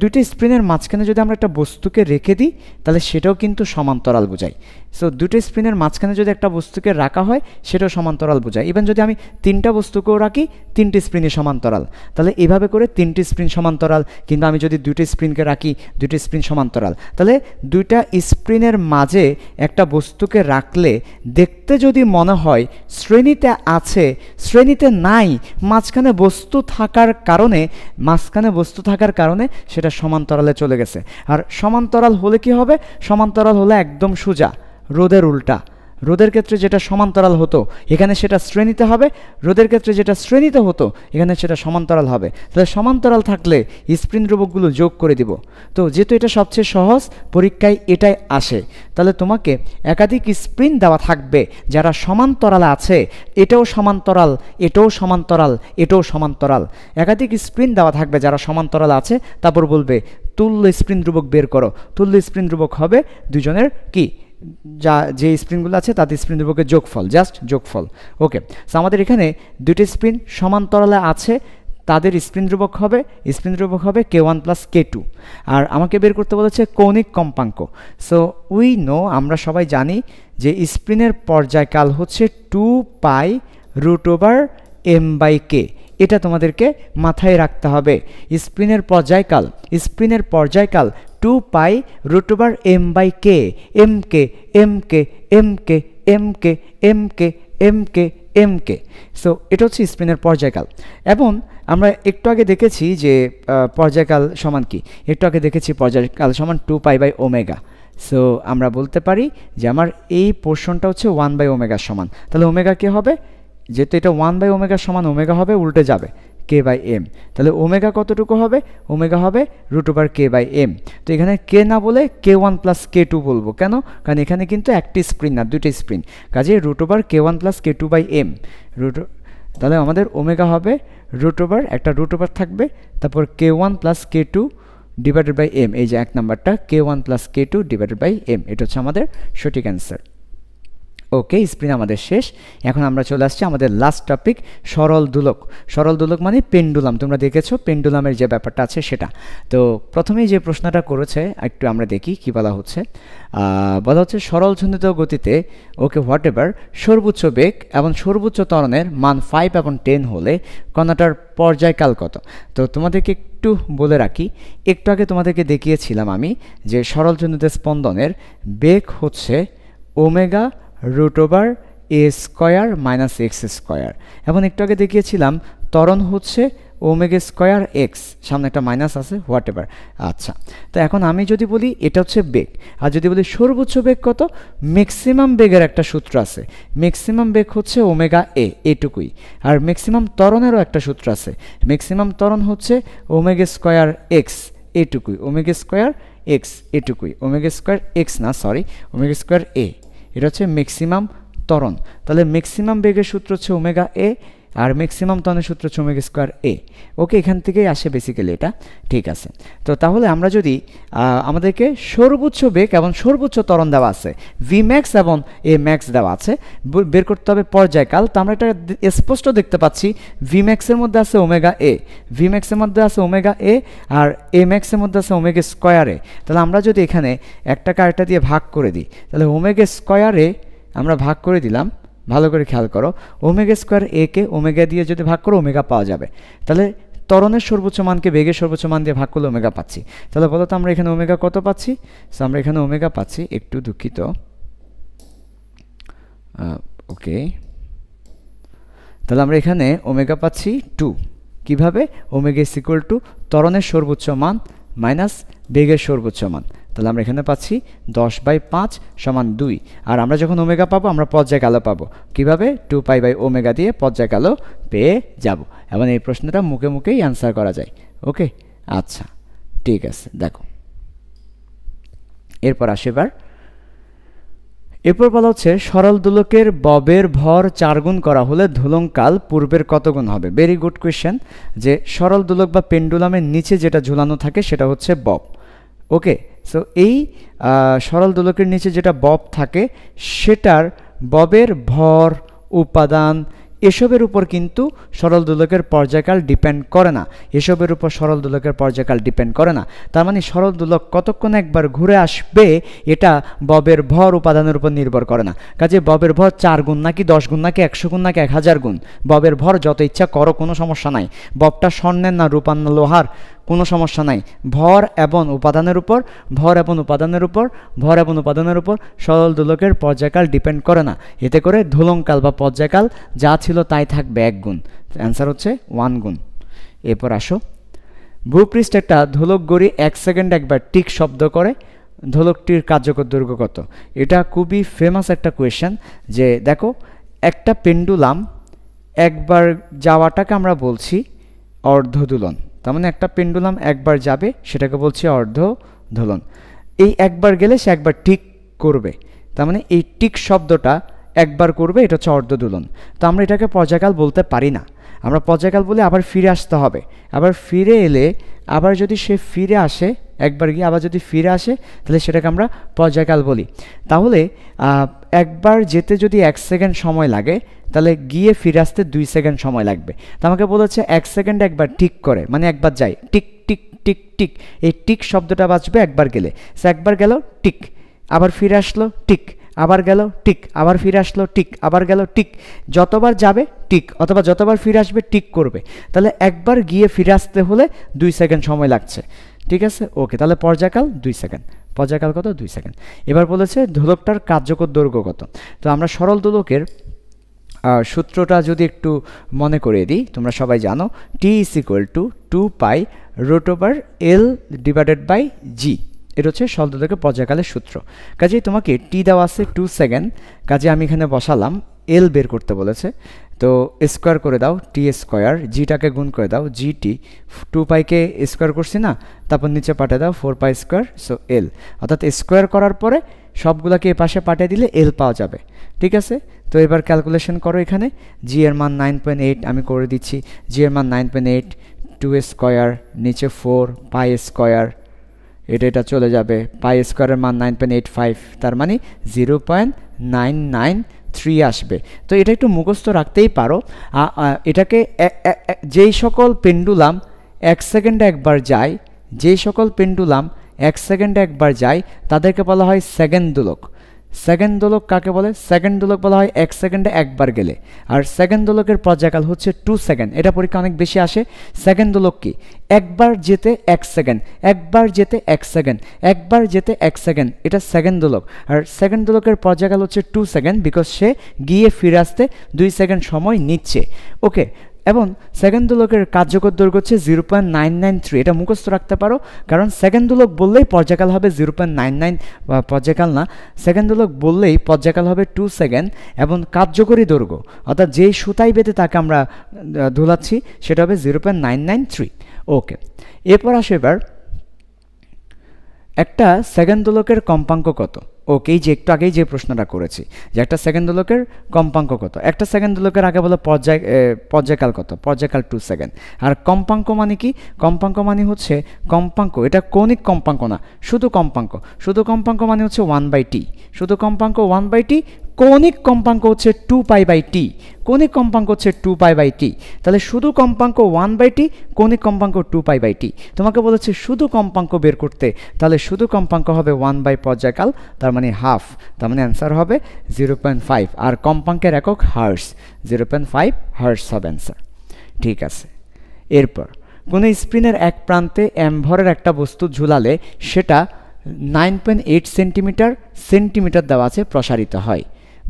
দুইটা স্প্রিনের মাঝখানে যদি আমরা একটা বস্তুকে রেখে দিই তাহলে সেটাও কিন্তু সমান্তরাল বোঝায়। সো দুটো স্প্রিনের মাঝখানে যদি একটা বস্তুকে রাখা হয় সেটাও সমান্তরাল বোঝায়। ইভেন যদি আমি 3টা বস্তুকেও রাখি, 3টি স্প্রিনই সমান্তরাল, তাহলে এভাবে করে 3টি স্প্রিন সমান্তরাল। কিন্তু আমি যদি 2টি স্প্রিনকে রাখি, 2টি স্প্রিন সমান্তরাল, তাহলে 2টা স্প্রিনের মাঝে একটা বস্তুকে রাখলে দেখতে যদি মনে হয় শ্রেণীতে আছে, শ্রেণীতে নাই, মাঝখানে বস্তু থাকার কারণে সেটা সমান্তরালে চলে গেছে। আর সমান্তরাল হলে কি হবে? সমান্তরাল হলে একদম সোজা, রোদের উল্টা। রোদের ক্ষেত্রে যেটা সমান্তরাল হতো এখানে সেটা শ্রেণীতে হবে, রোদের ক্ষেত্রে যেটা শ্রেণীতে হতো এখানে সেটা সমান্তরাল হবে। তাহলে সমান্তরাল থাকলে স্প্রিন ধ্রুবকগুলো যোগ করে দিব। তো যেহেতু এটা সবচেয়ে সহজ, পরীক্ষায় এটাই আসে, তাহলে তোমাকে একাধিক স্প্রিন দেওয়া থাকবে যারা সমান্তরালে আছে, এটাও সমান্তরাল, এটাও সমান্তরাল, এটাও সমান্তরাল, একাধিক স্প্রিন দেওয়া থাকবে যারা সমান্তরাল আছে। তারপর বলবে তুল্য স্প্রিন ধ্রুবক বের করো। তুল্য স্প্রিন ধ্রুবক হবে দুজনের কি, যে স্প্রিনগুলো আছে তাদের স্প্রিন ধ্রুবকের যোগফল, জাস্ট যোগফল। ওকে, সো আমাদের এখানে দুটি স্প্রিন সমান্তরালে আছে, তাদের স্প্রিন ধ্রুবক হবে k1 প্লাস k2। আর আমাকে বের করতে বলেছে কৌণিক কম্পাঙ্ক। সো উই নো, আমরা সবাই জানি যে স্প্রিনের পর্যায়কাল হচ্ছে 2π√m/k। এটা তোমাদেরকে মাথায় রাখতে হবে। স্প্রিনের পর্যায়কাল 2π√m/k, mk। সো এটা হচ্ছে স্প্রিনের পর্যায়কাল। এবং আমরা একটু আগে দেখেছি যে পর্যায়কাল সমান কি, পর্যায়কাল সমান 2π/ω। সো আমরা বলতে পারি যে আমার এই পোর্শনটা হচ্ছে 1/ω সমান। তাহলে ওমেগা কি হবে, যেহেতু এটা 1/ω সমান, ওমেগা হবে উল্টে যাবে k/m। তাহলে ওমেগা কতটুকু হবে, ওমেগা হবে √k/m। তো এখানে কে না বলে k1 প্লাস k2 বলবো। কেন? কারণ এখানে কিন্তু একটি স্প্রিন না, দুটি স্প্রিন, কাজে √k1 প্লাস k2/m। তাহলে আমাদের ওমেগা হবে একটা √ থাকবে, তারপর k1 plus k2 divided by m। এই যে এক নাম্বারটা k1 plus k2 divided by m, এটা হচ্ছে আমাদের সঠিক অ্যান্সার। ওকে, স্প্রিন আমাদের শেষ। এখন আমরা চলে আসছি আমাদের লাস্ট টপিক, সরল দোলক। সরল দোলক মানে পেন্ডুলাম। তোমরা দেখেছো পেন্ডুলামের যে ব্যাপারটা আছে সেটা। তো প্রথমেই যে প্রশ্নটা করেছে একটু আমরা দেখি কি বলা হচ্ছে। বলা হচ্ছে সরল ঝুলিত গতিতে হোয়াট এভার সর্বোচ্চ বেগ এবং সর্বোচ্চ ত্বরণের মান 5 এবং 10 হলে কণাটার পর্যায়কাল কত? তো তোমাদেরকে একটু বলে রাখি, একটু আগে তোমাদেরকে দেখিয়েছিলাম আমি যে সরল ঝুলিত স্পন্দনের বেগ হচ্ছে ω√a² - x²। এবং একটু আগে দেখিয়েছিলাম ত্বরণ হচ্ছে ω²x, সামনে একটা মাইনাস আছে, হোয়াট এভার। আচ্ছা, তো এখন আমি যদি বলি এটা হচ্ছে বেগ, আর যদি বলি সর্বোচ্চ বেগ কত, ম্যাক্সিমাম বেগের একটা সূত্র আছে। ম্যাক্সিমাম বেগ হচ্ছে ω/a, এটুকুই। আর ম্যাক্সিমাম ত্বরণেরও একটা সূত্র আছে। ম্যাক্সিমাম ত্বরণ হচ্ছে ω²x, এটুকুই, ω²x এটুকুই, ω²x না, সরি, ω²a। এটা হচ্ছে ম্যাক্সিমাম ত্বরণ। তাহলে ম্যাক্সিমাম বেগের সূত্র হচ্ছে ω/a, আর ম্যাক্সিমাম ত্বরণের সূত্র হচ্ছে ω²a। ওকে, এখান থেকেই আসে বেসিক্যালি এটা, ঠিক আছে। তো তাহলে আমরা যদি আমাদেরকে সর্বোচ্চ বেগ এবং সর্বোচ্চ ত্বরণ দেওয়া আছে, Vmax এবং Amax দেওয়া আছে, বের করতে হবে পর্যায়কাল। তো আমরা এটা স্পষ্ট দেখতে পাচ্ছি, Vmax এর মধ্যে আছে ω/a, Vmax এর মধ্যে আছে ω/a, আর Amax এর মধ্যে আছে ω²a। তাহলে আমরা যদি এখানে একটাকে আরেকটা দিয়ে ভাগ করে দিই, তাহলে ω²a আমরা ভাগ করে দিলাম, ভালো করে খেয়াল করো, ω²a কে ওমেগা দিয়ে যদি ভাগ করো ওমেগা পাওয়া যাবে। তাহলে ত্বরণের সর্বোচ্চ মানকে বেগের সর্বোচ্চ মান দিয়ে ভাগ করলে ওমেগা পাচ্ছি। তাহলে বলো তো আমরা এখানে ওমেগা কত পাচ্ছি? সো আমরা এখানে ওমেগা পাচ্ছি, একটু দুঃখিত, ওকে, তাহলে আমরা এখানে ওমেগা পাচ্ছি 2। কিভাবে? ওমেগা ইজ ইকুয়াল টু ত্বরণের সর্বোচ্চ মান মাইনাস বেগের সর্বোচ্চ মান। তাহলে আমরা এখানে পাচ্ছি 10/5 = 2। আর আমরা যখন ওমেগা পাবো আমরা পর্যায়কালও পাবো। কিভাবে? 2π/ω দিয়ে পর্যায়কালও পেয়ে যাব। এবং এই প্রশ্নটা মুখে মুখেই অ্যান্সার করা যায়। ওকে, আচ্ছা, ঠিক আছে। দেখো, এরপর আসে এরপর বলা হচ্ছে সরল দোলকের ববের ভর 4 গুণ করা হলে দোলনকাল পূর্বের কত গুণ হবে? Very good question. যে সরল দোলক বা পেন্ডুলামের নিচে যেটা ঝুলানো থাকে সেটা হচ্ছে বব। ওকে, সো এই সরল দোলকের নিচে যেটা বব থাকে সেটার ববের ভর, উপাদান, এসবের উপর কিন্তু সরল দোলকের পর্যায়কাল ডিপেন্ড করে না। এসবের উপর সরল দোলকের পর্যায়কাল ডিপেন্ড করে না। তার মানে সরল দোলক কতক্ষণ একবার ঘুরে আসবে এটা ববের ভর, উপাদানের উপর নির্ভর করে না। কাজে ববের ভর 4 গুণ নাকি 10 গুণ নাকি 100 গুণ নাকি 1000 গুণ, ববের ভর যত ইচ্ছা করো, কোনো সমস্যা নাই। ববটা স্বর্ণের না রূপার না লোহার, কোনো সমস্যা নাই। ভর এবং উপাদানের উপর সরল দোলকের পর্যায়কাল ডিপেন্ড করে না। এতে করে দোলনকাল বা পর্যায়কাল যা ছিল তাই থাকবে 1 গুণ। অ্যান্সার হচ্ছে 1 গুণ। এরপর আসো, ভূপৃষ্ঠে একটা দোলক গড়ি 1 সেকেন্ড একবার টিক শব্দ করে, ধোলকটির কার্যকর দৈর্ঘ্য কত? এটা খুবই ফেমাস একটা কোয়েশ্চেন। যে দেখো, একটা পেন্ডুলাম একবার যাওয়াটাকে আমরা বলছি অর্ধ দোলন। তার মানে একটা পেন্ডুলাম একবার যাবে, সেটাকে বলছি অর্ধ দোলন। এই একবার গেলে সে একবার টিক করবে, তার মানে এই টিক শব্দটা একবার করবে, এটা হচ্ছে অর্ধ দোলন। তো আমরা এটাকে পর্যায়কাল বলতে পারি না। আমরা পর্যায়কাল বলে আবার ফিরে আসতে হবে। আবার ফিরে এলে আবার যদি সে ফিরে আসে, একবার গিয়ে আবার যদি ফিরে আসে, তাহলে সেটাকে আমরা পর্যায়কাল বলি। তাহলে একবার যেতে যদি 1 সেকেন্ড সময় লাগে, তাহলে গিয়ে ফিরে আসতে 2 সেকেন্ড সময় লাগবে। তো আমাকে বলেছে 1 সেকেন্ড একবার টিক করে, মানে একবার যায়, টিক টিক টিক টিক। এই টিক শব্দটা বাজবে একবার গেলে। সে একবার গেল টিক, আবার ফিরে আসলো টিক, আবার গেল টিক, আবার ফিরে আসলো টিক, আবার গেল টিক। যতবার যাবে টিক, অথবা যতবার ফিরে আসবে টিক করবে। তাহলে একবার গিয়ে ফিরে আসতে হলে 2 সেকেন্ড সময় লাগছে। ঠিক আছে, ওকে। তাহলে পর্যায়কাল 2 সেকেন্ড। পর্যায়কাল কত? 2 সেকেন্ড। এবার বলেছে দোলকটার কার্যকর দৈর্ঘ্য কত। তো আমরা সরল দোলকের সূত্রটা যদি একটু মনে করিয়ে দিই, তোমরা সবাই জানো T is equal to 2π√L divided by g. এটা হচ্ছে সরল দোলকের পর্যায়কালের সূত্র। কাজেই তোমাকে টি দেওয়া আছে 2 সেকেন্ড, কাজে আমি এখানে বসালাম এল বের করতে বলেছে। তো স্কোয়ার করে দাও টি স্কোয়ার, জিটাকে গুণ করে দাও জিটি, 2πকে স্কোয়ার করছি না, তারপর নিচে পাঠিয়ে দাও 4π স্কোয়ার, সো এল। অর্থাৎ স্কোয়ার করার পরে সবগুলোকে এ পাশে পাঠিয়ে দিলে এল পাওয়া যাবে। ঠিক আছে, তো এবার ক্যালকুলেশন করো। এখানে জি এর মান 9.8 আমি করে দিচ্ছি। জি এর মান 9.8, 2 স্কোয়ার, নিচে 4π স্কোয়ার, এটা চলে যাবে। পাই স্কোয়ারের মান 9.85, তার মানে 0.993 আসবে। তো এটা একটু মুখস্থ রাখতেই পারো। এটাকে যেই সকল পেন্ডুলাম 1 সেকেন্ডে একবার যায়, যেই সকল পেন্ডুলাম 1 সেকেন্ডে একবার যায়, তাদেরকে বলা হয় সেকেন্ড দোলক। সেকেন্ড দোলক কাকে বলে? সেকেন্ড দোলক বলা হয় 1 সেকেন্ডে একবার গেলে। আর সেকেন্ড দোলকের পর্যায়কাল হচ্ছে 2 সেকেন্ড। এটা পরীক্ষা অনেক বেশি আসে। সেকেন্ড দোলক কি? একবার যেতে 1 সেকেন্ড, একবার যেতে 1 সেকেন্ড, একবার যেতে 1 সেকেন্ড, এটা সেকেন্ড দোলক। আর সেকেন্ড দোলকের পর্যায়কাল হচ্ছে 2 সেকেন্ড, বিকজ সে গিয়ে ফিরে আসতে 2 সেকেন্ড সময় নিচ্ছে। ওকে, এবং সেকেন্ড দোলকের কার্যকর দৈর্ঘ্য হচ্ছে 0.993। এটা মুখস্থ রাখতে পারো, কারণ সেকেন্ড দোলক বললেই পর্যায়কাল হবে 0.99, পর্যায়কাল না, সেকেন্ড দোলক বললেই পর্যায়কাল হবে 2 সেকেন্ড, এবং কার্যকরী দৈর্ঘ্য অর্থাৎ যেই সুতাই বেঁধে তাকে আমরা দোলাচ্ছি সেটা হবে 0.993। ওকে, এরপর আসে এবার একটা সেকেন্ড দোলকের কম্পাঙ্ক কত। ওকে, এই যে একটু আগেই যে প্রশ্নটা করেছি যে একটা সেকেন্ড দোলকের কম্পাঙ্ক কত। একটা সেকেন্ড দোলকের আগে বলো পর্যায়কাল কত? পর্যায়কাল 2 সেকেন্ড। আর কম্পাঙ্ক মানে কি? কম্পাঙ্ক মানে হচ্ছে কম্পাঙ্ক, এটা কৌণিক কম্পাঙ্ক না, শুধু কম্পাঙ্ক। শুধু কম্পাঙ্ক মানে হচ্ছে 1/t, শুধু কম্পাঙ্ক 1/t। কৌণিক কম্পাঙ্ক হচ্ছে 2π/t, কৌণিক কম্পাঙ্ক হচ্ছে 2π/t। তাহলে শুধু কম্পাঙ্ক 1/t, কৌণিক কম্পাঙ্ক 2π/t। তোমাকে বলেছে শুধু কম্পাঙ্ক বের করতে, তাহলে শুধু কম্পাঙ্ক হবে 1 পর্যায়কাল, তার মানে হাফ, তার মানে অ্যান্সার হবে 0.5। আর কম্পাঙ্কের একক হার্টস, 0.5 হার্টস হবে অ্যান্সার। ঠিক আছে, এরপর কোনো স্প্রিনের এক প্রান্তে ভরের একটা বস্তু ঝুলালে সেটা 9.8 সেন্টিমিটার দেওয়া আছে প্রসারিত হয়।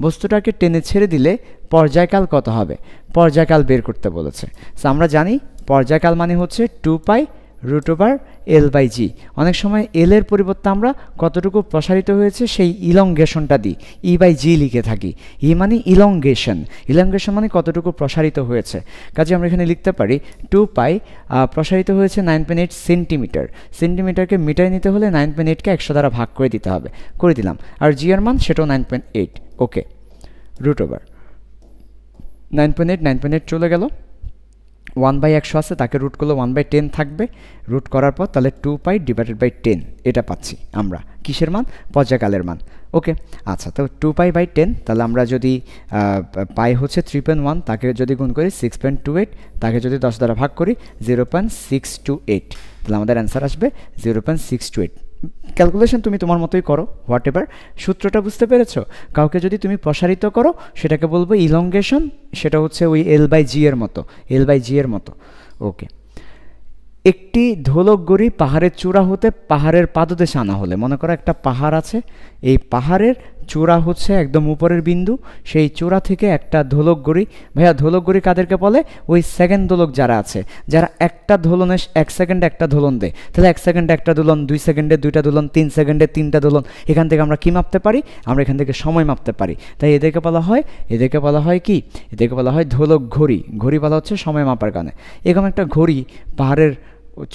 বস্তুটাকে টেনে ছেড়ে দিলে পর্যায়কাল কত হবে? পর্যায়কাল বের করতে বলেছে। সো আমরা জানি পর্যায়কাল মানে হচ্ছে 2π√L/g। অনেক সময় এল এর পরিবর্তে আমরা কতটুকু প্রসারিত হয়েছে সেই ইলংগেশনটা দিই, E/g লিখে থাকি। ই মানে ইলংগেশন, ইলংগেশন মানে কতটুকু প্রসারিত হয়েছে। কাজে আমরা এখানে লিখতে পারি 2π প্রসারিত হয়েছে 9.8 সেন্টিমিটার। সেন্টিমিটারকে মিটারে নিতে হলে 9.8কে 100 দ্বারা ভাগ করে দিতে হবে, করে দিলাম। আর জি এর মান সেটাও 9.8। ওকে, √9.8 চলে গেল, 1/100 আছে, তাকে রুট করলে 1/10 থাকবে। রুট করার পর তাহলে 2π/10 এটা পাচ্ছি আমরা। কিসের মান? পর্যায়কালের মান। ওকে, আচ্ছা, তো 2π/10, তাহলে আমরা যদি পাই হচ্ছে 3.1, তাকে যদি গুণ করি 6.28, তাকে যদি 10 দ্বারা ভাগ করি 0.628, তাহলে আমাদের অ্যান্সার আসবে 0.628। ক্যালকুলেশন তুমি তোমার মতোই করো, হোয়াট এভার। সূত্রটা বুঝতে পেরেছো? কাউকে যদি তুমি প্রসারিত করো সেটাকে বলবো ইলংগেশন, সেটা হচ্ছে ওই L/g এর মতো, L/g এর মতো। ওকে, একটি ধোলক গড়ি পাহাড়ের চূড়া হতে পাহাড়ের পাদদেশে আনা হলে, মনে করো একটা পাহাড় আছে, এই পাহাড়ের চূড়া হচ্ছে একদম উপরের বিন্দু, সেই চূড়া থেকে একটা দোলক গড়ি। ভাইয়া দোলক গড়ি কাদেরকে বলে? ওই সেকেন্ড দোলক যারা আছে, যারা একটা দোলনে 1 সেকেন্ডে একটা দোলন দেয়। তাহলে 1 সেকেন্ডে একটা দোলন, 2 সেকেন্ডে 2টা দোলন, 3 সেকেন্ডে 3টা দোলন। এখান থেকে আমরা কি মাপতে পারি? আমরা এখান থেকে সময় মাপতে পারি। তাই এদেরকে বলা হয় কি? এদেরকে বলা হয় দোলক ঘড়ি। ঘড়ি বলা হচ্ছে সময় মাপার কারণে। এরকম একটা ঘড়ি পাহাড়ের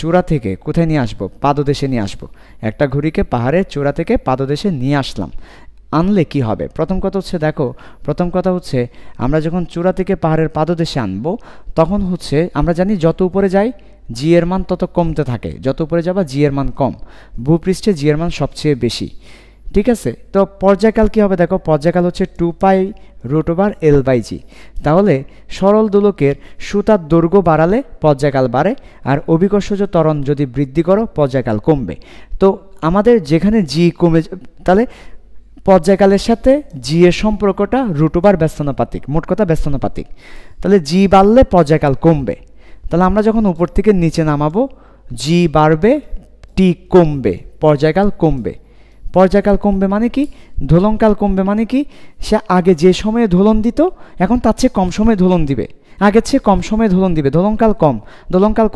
চূড়া থেকে কোথায় নিয়ে আসবো? পাদদেশে নিয়ে আসবো। একটা ঘড়িকে পাহাড়ের চূড়া থেকে পাদদেশে নিয়ে আসলাম। আনলে কি হবে? প্রথম কথা হচ্ছে আমরা যখন চূড়া থেকে পাহাড়ের পাদদেশে আনবো, তখন হচ্ছে আমরা জানি যত উপরে যাই জি এর মান তত কমতে থাকে। যত উপরে যাবা জি এর মান কম, ভূপৃষ্ঠে জি এর মান সবচেয়ে বেশি। ঠিক আছে? তো পর্যায়কাল কী হবে? দেখো, পর্যায়কাল হচ্ছে 2π√L/g। তাহলে সরল দোলকের সুতার দৈর্ঘ্য বাড়ালে পর্যায়কাল বাড়ে, আর অভিকর্ষজ ত্বরণ যদি বৃদ্ধি করো পর্যায়কাল কমবে। তো আমাদের যেখানে জি কমে, তাহলে পর্যায়কালের সাথে জি এর সম্পর্কটা √/, ব্যস্তানুপাতিক। মোট কথা ব্যস্তানুপাতিক। তাহলে জি বাড়লে পর্যায়কাল কমবে। তাহলে আমরা যখন উপর থেকে নিচে নামাবো, জি বাড়বে, টি কমবে, পর্যায়কাল কমবে। পর্যায়কাল কমবে মানে কি? দোলনকাল কমবে মানে কি? সে আগে যে সময়ে দোলন দিত, এখন তার চেয়ে কম সময়ে দোলন দিবে। আগের চেয়ে কম সময়ে দোলন দিবে। দোলনকাল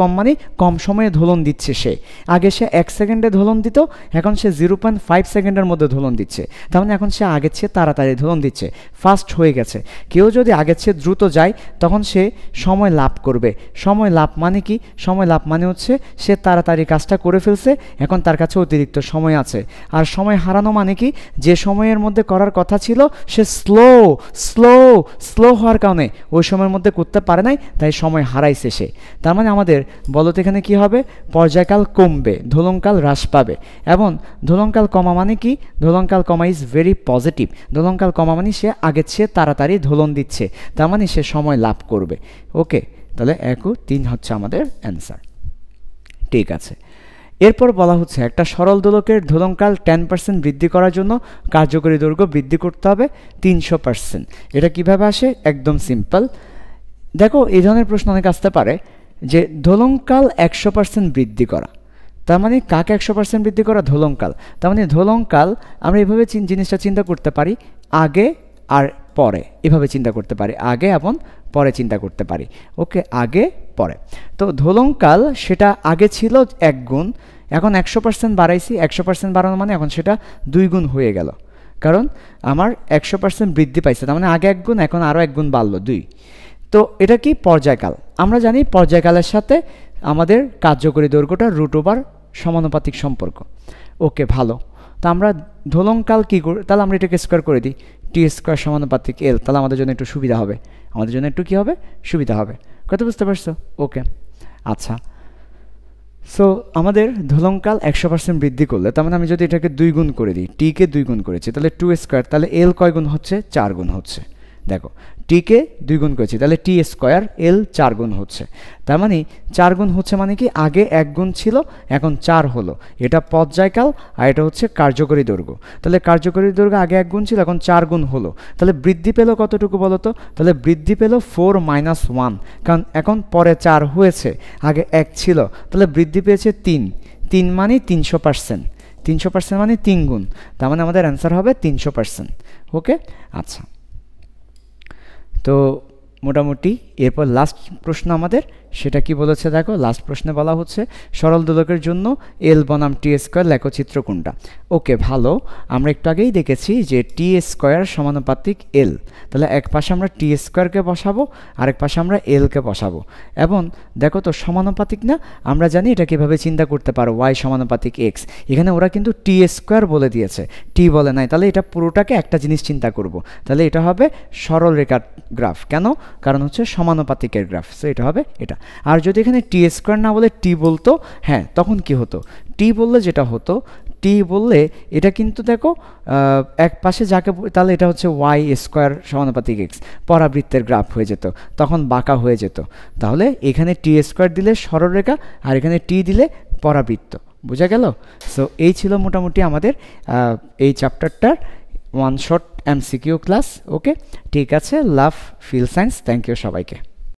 কম মানে কম সময়ে দোলন দিচ্ছে সে। আগে সে 1 সেকেন্ডে দোলন দিত, এখন সে 0.5 সেকেন্ডের মধ্যে দোলন দিচ্ছে। তার মানে এখন সে আগের চেয়ে তাড়াতাড়ি দোলন দিচ্ছে, ফাস্ট হয়ে গেছে। কেউ যদি আগের চেয়ে দ্রুত যায়, তখন সে সময় লাভ করবে। সময় লাভ মানে কি? সময় লাভ মানে হচ্ছে সে তাড়াতাড়ি কাজটা করে ফেলছে, এখন তার কাছে অতিরিক্ত সময় আছে। আর সময় হারানো মানে কি? যে সময়ের মধ্যে করার কথা ছিল সে স্লো হওয়ার কারণে ওই সময়ের মধ্যে করতে পারে নাই, তাই সময় হারাইছে সে। তার মানে আমাদের বলতে এখানে কি হবে? পর্যায়কাল কমবে, দোলনকাল হ্রাস পাবে। এবং দোলনকাল কমা মানে কি? দোলনকাল কমা ইজ ভেরি পজিটিভ। দোলনকাল কমা মানে সে আগের চেয়ে তাড়াতাড়ি দোলন দিচ্ছে, তার মানে সে সময় লাভ করবে। ওকে, তাহলে 1 ও 3 হচ্ছে আমাদের অ্যান্সার। ঠিক আছে, এরপর বলা হচ্ছে একটা সরল দোলকের দোলনকাল 10% বৃদ্ধি করার জন্য কার্যকরী দৈর্ঘ্য বৃদ্ধি করতে হবে 300%। এটা কিভাবে আসে? একদম সিম্পল। দেখো, এই ধরনের প্রশ্ন অনেক আসতে পারে যে দোলনকাল 100% বৃদ্ধি করা, তার মানে কাকে 100% বৃদ্ধি করা? দোলনকাল। তার মানে দোলনকাল আমরা এভাবে জিনিসটা চিন্তা করতে পারি, আগে আর পরে, এভাবে চিন্তা করতে পারি, আগে এবং পরে চিন্তা করতে পারি। ওকে, আগে পরে। তো দোলনকাল সেটা আগে ছিল 1 গুণ, এখন 100% বাড়াইছি। 100% বাড়ানো মানে এখন সেটা 2 গুণ হয়ে গেল, কারণ আমার 100% বৃদ্ধি পাইছে। তার মানে আগে 1 গুণ, এখন আরও 1 গুণ বাড়লো, 2। তো এটা কি? পর্যায়কাল। আমরা জানি পর্যায়কালের সাথে আমাদের কার্যকরী দৈর্ঘ্যটা √/, সমানুপাতিক সম্পর্ক। ওকে, ভালো। তো আমরা দোলনকাল কী করি? তাহলে আমরা এটাকে স্কোয়ার করে দিই, t² সমানুপাতিক L। তাহলে আমাদের জন্য একটু সুবিধা হবে, আমাদের জন্য একটু কী হবে? সুবিধা হবে। কথা বুঝতে পারছো? ওকে, আচ্ছা। সো আমাদের দোলনকাল 100% বৃদ্ধি করলে, তার মানে আমি যদি এটাকে 2 গুণ করে দিই, টিকে 2 গুণ করেছি, তাহলে 2²। তাহলে L কয় গুণ হচ্ছে? 4 গুণ হচ্ছে। দেখো, টিকে 2 গুণ করেছি, তাহলে t², L 4 গুণ হচ্ছে। তার মানে 4 গুণ হচ্ছে মানে কি? আগে 1 গুণ ছিল, এখন 4 হলো। এটা পর্যায়কাল, আর এটা হচ্ছে কার্যকরী দৈর্ঘ্য। তাহলে কার্যকরী দৈর্ঘ্য আগে 1 গুণ ছিল, এখন 4 গুণ হলো। তাহলে বৃদ্ধি পেল কতটুকু বলো তো? তাহলে বৃদ্ধি পেল 4 - 1, কারণ এখন পরে 4 হয়েছে, আগে 1 ছিল। তাহলে বৃদ্ধি পেয়েছে 3 মানে 300%। 300% মানে 3 গুণ। তার মানে আমাদের অ্যান্সার হবে 300%। ওকে, আচ্ছা। তো মোটামুটি এরপর লাস্ট প্রশ্ন আমাদের, সেটা কি বলেছে? দেখো, লাস্ট প্রশ্নে বলা হচ্ছে সরল দোলকের জন্য L বনাম t² লেখচিত্র কোনটা? ওকে, ভালো। আমরা একটু আগেই দেখেছি যে t² সমানুপাতিক L। তাহলে এক পাশে আমরা t²কে বসাবো, আরেক পাশে আমরা L-কে বসাবো। এবং দেখো তো, সমানুপাতিক না? আমরা জানি এটা কীভাবে চিন্তা করতে পারো, y সমানুপাতিক x। এখানে ওরা কিন্তু t² বলে দিয়েছে, t বলে নাই। তাহলে এটা পুরোটাকে একটা জিনিস চিন্তা করব, তাহলে এটা হবে সরল রেখার গ্রাফ। কেন? কারণ হচ্ছে সমানুপাতিকের গ্রাফ। সো এটা হবে এটা। আর যদি এখানে t² না বলে t বলতো, হ্যাঁ, তখন কি হতো? t বললে যেটা হতো, t বললে এটা কিন্তু দেখো এক পাশে যাকে, তাহলে এটা হচ্ছে y² সমানুপাতিক x, পরাবৃত্তের গ্রাফ হয়ে যেত, তখন বাঁকা হয়ে যেত। তাহলে এখানে t² দিলে সরলরেখা, আর এখানে t দিলে পরাবৃত্ত। বোঝা গেল? সো এই ছিল মোটামুটি আমাদের এই চ্যাপ্টারটার 1 শর্ট MCQ ক্লাস। ওকে, ঠিক আছে। লাভ ফিল সায়েন্স। থ্যাংক ইউ সবাইকে।